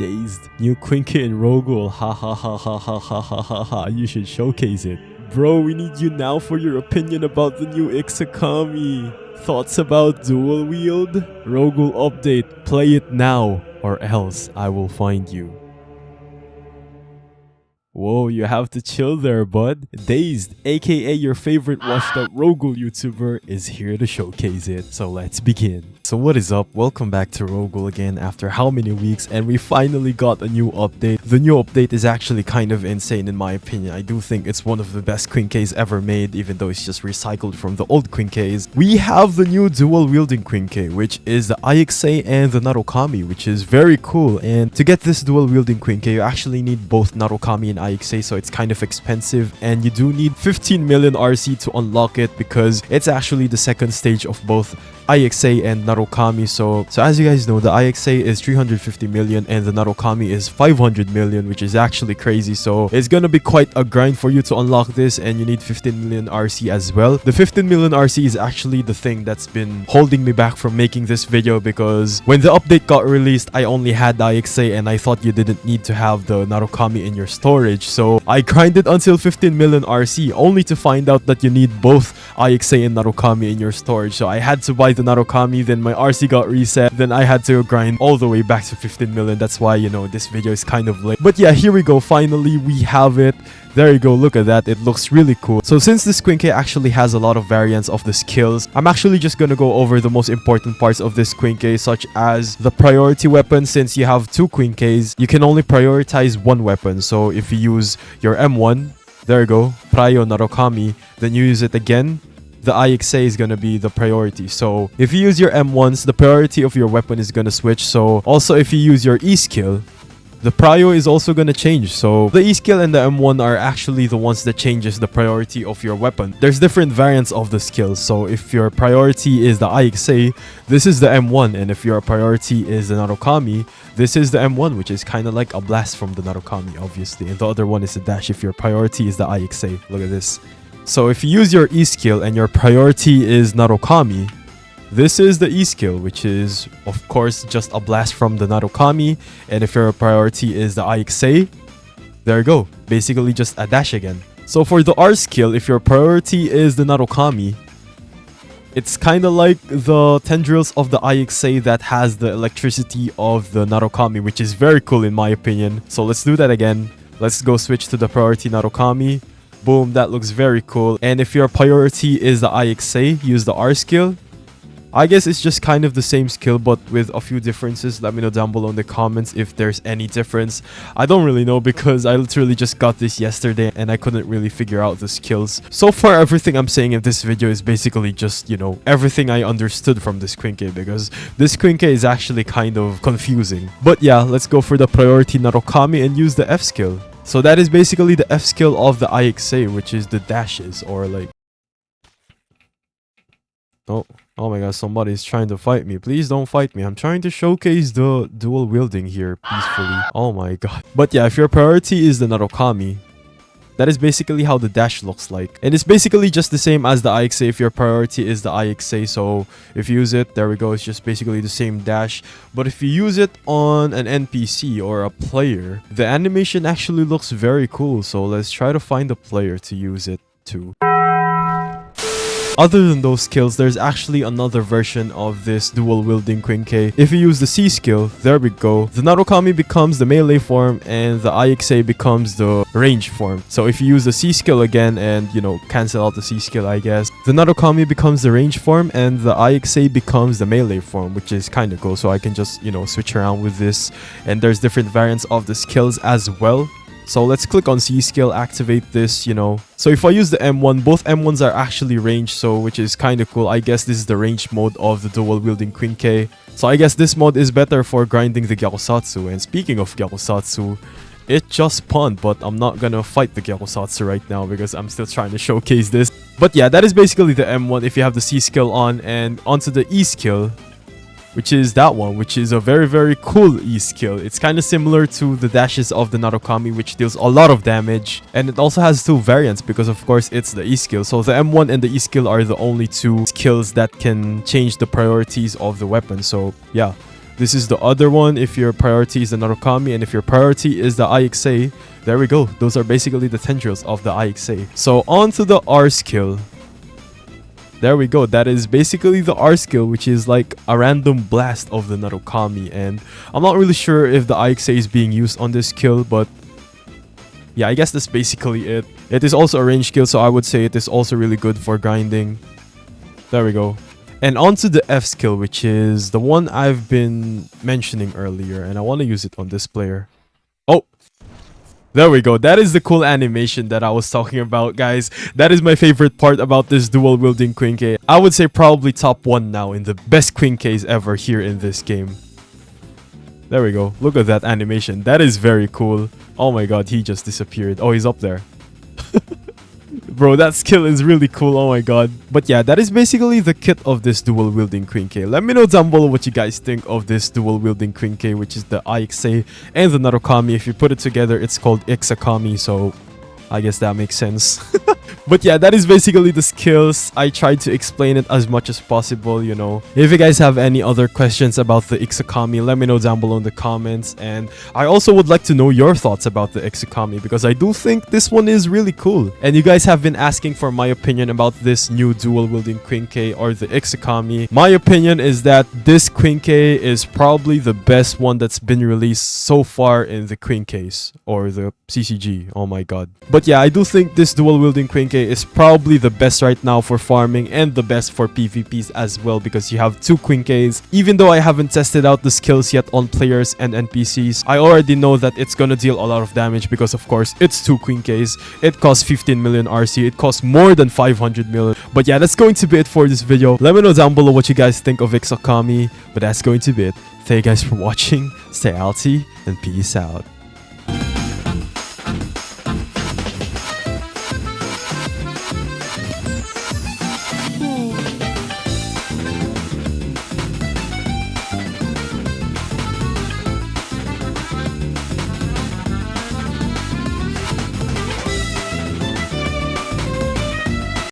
Dazed. New Quinke and Ro-Ghoul. Ha ha ha ha ha ha ha ha ha. You should showcase it. Bro, we need you now for your opinion about the new IXA. Thoughts about dual wield? Ro-Ghoul update. Play it now, or else I will find you. Whoa, you have to chill there, bud. Dazed, aka your favorite washed up Ro-Ghoul YouTuber, is here to showcase it. So let's begin. So what is up? Welcome back to Ro-Ghoul again after how many weeks, and we finally got a new update. The new update is actually kind of insane in my opinion. I do think it's one of the best Quinkes ever made, even though it's just recycled from the old Quinkes. We have the new dual wielding Quinke, which is the IXA and the Narukami, which is very cool. And to get this dual wielding Quinke, you actually need both Narukami and IXA, so it's kind of expensive, and you do need 15 million RC to unlock it because it's actually the second stage of both IXA and Narukami. So as you guys know, the IXA is 350 million and the Narukami is 500 million, which is actually crazy. So it's gonna be quite a grind for you to unlock this, and you need 15 million RC as well. The 15 million RC is actually the thing that's been holding me back from making this video, because when the update got released, I only had the IXA and I thought you didn't need to have the Narukami in your storage. So I grinded until 15 million RC only to find out that you need both IXA and Narukami in your storage. So I had to buy the Narukami, then my RC got reset, then I had to grind all the way back to 15 million. That's why, you know, this video is kind of late. But yeah, here we go. Finally, we have it. There you go, look at that, it looks really cool. So since this Quinke actually has a lot of variants of the skills, I'm actually just gonna go over the most important parts of this Quinke, such as the priority weapon. Since you have two Quinkes, you can only prioritize one weapon. So if you use your M1, there you go, Prio Narukami, then you use it again, the IXA is gonna be the priority. So if you use your M1s, the priority of your weapon is gonna switch. So also if you use your E skill, the prio is also gonna change. So the E skill and the M1 are actually the ones that changes the priority of your weapon. There's different variants of the skills. So if your priority is the IXA, this is the M1, and if your priority is the Narukami, this is the M1, which is kind of like a blast from the Narukami, obviously, and the other one is the dash if your priority is the IXA. Look at this. So if you use your E skill and your priority is Narukami, this is the E skill, which is of course just a blast from the Narukami, and if your priority is the IXA, there you go, basically just a dash again. So for the R skill, if your priority is the Narukami, it's kind of like the tendrils of the IXA that has the electricity of the Narukami, which is very cool in my opinion. So let's do that again. Let's go switch to the priority Narukami. Boom, that looks very cool. And if your priority is the IXA, use the R skill. I guess it's just kind of the same skill, but with a few differences. Let me know down below in the comments if there's any difference. I don't really know because I literally just got this yesterday and I couldn't really figure out the skills. So far, everything I'm saying in this video is basically just, you know, everything I understood from this Quinke, because this Quinke is actually kind of confusing. But yeah, let's go for the priority Narukami and use the F skill. So that is basically the F skill of the IXA, which is the dashes, or like... Oh my god, somebody's trying to fight me. Please don't fight me. I'm trying to showcase the dual wielding here peacefully. Oh my god. But yeah, if your priority is the Narukami, that is basically how the dash looks like. And it's basically just the same as the IXA if your priority is the IXA. So if you use it, there we go, it's just basically the same dash. But if you use it on an NPC or a player, the animation actually looks very cool. So let's try to find a player to use it to. Other than those skills, there's actually another version of this dual wielding Quinke. If you use the C skill, there we go, the Narukami becomes the melee form and the IXA becomes the range form. So if you use the C skill again and, you know, cancel out the C skill, I guess, the Narukami becomes the range form and the IXA becomes the melee form, which is kind of cool. So I can just, you know, switch around with this, and there's different variants of the skills as well. So let's click on C skill, activate this, you know. So if I use the M1, both M1s are actually ranged, so which is kind of cool. I guess this is the range mode of the dual wielding Quinke. So I guess this mode is better for grinding the Gyakusatsu. And speaking of Gyakusatsu, it just spawned, but I'm not gonna fight the Gyakusatsu right now because I'm still trying to showcase this. But yeah, that is basically the M1 if you have the C skill on, and onto the E skill, which is that one, which is a very cool E skill. It's kind of similar to the dashes of the Narukami, which deals a lot of damage, and it also has two variants because of course it's the E skill. So the M1 and the E skill are the only two skills that can change the priorities of the weapon. So yeah, This is the other one if your priority is the Narukami, and if your priority is the IXA, there we go. Those are basically the tendrils of the IXA. So on to the R skill. There we go. That is basically the R skill, which is like a random blast of the Narukami. And I'm not really sure if the IXA is being used on this skill, but yeah, I guess that's basically it. It is also a range skill, so I would say it is also really good for grinding. There we go. And onto the F skill, which is the one I've been mentioning earlier, and I want to use it on this player. Oh, there we go. That is the cool animation that I was talking about, guys. That is my favorite part about this dual wielding Quinque. I would say probably top 1 now in the best Quinques ever here in this game. There we go. Look at that animation. That is very cool. Oh my god, he just disappeared. Oh, he's up there. Bro, that skill is really cool. Oh my god. But yeah, that is basically the kit of this dual wielding Quinque. Let me know down below what you guys think of this dual wielding Quinque, which is the IXA and the Narukami. If you put it together, it's called IXA-kami, so I guess that makes sense. But yeah, that is basically the skills. I tried to explain it as much as possible, you know. If you guys have any other questions about the IXA-kami, let me know down below in the comments. And I also would like to know your thoughts about the IXA-kami, because I do think this one is really cool. And you guys have been asking for my opinion about this new dual wielding Quinque or the IXA-kami. My opinion is that this Quinque is probably the best one that's been released so far in the Quinques or the CCG. Oh my god. But yeah, I do think this dual wielding Quinque is probably the best right now for farming and the best for PvPs as well, because you have 2 Quinques. Even though I haven't tested out the skills yet on players and NPCs, I already know that it's gonna deal a lot of damage because of course it's 2 Quinques. It costs 15 million RC. It costs more than 500 million. But yeah, that's going to be it for this video. Let me know down below what you guys think of IXA-kami. But that's going to be it. Thank you guys for watching. Stay healthy and peace out.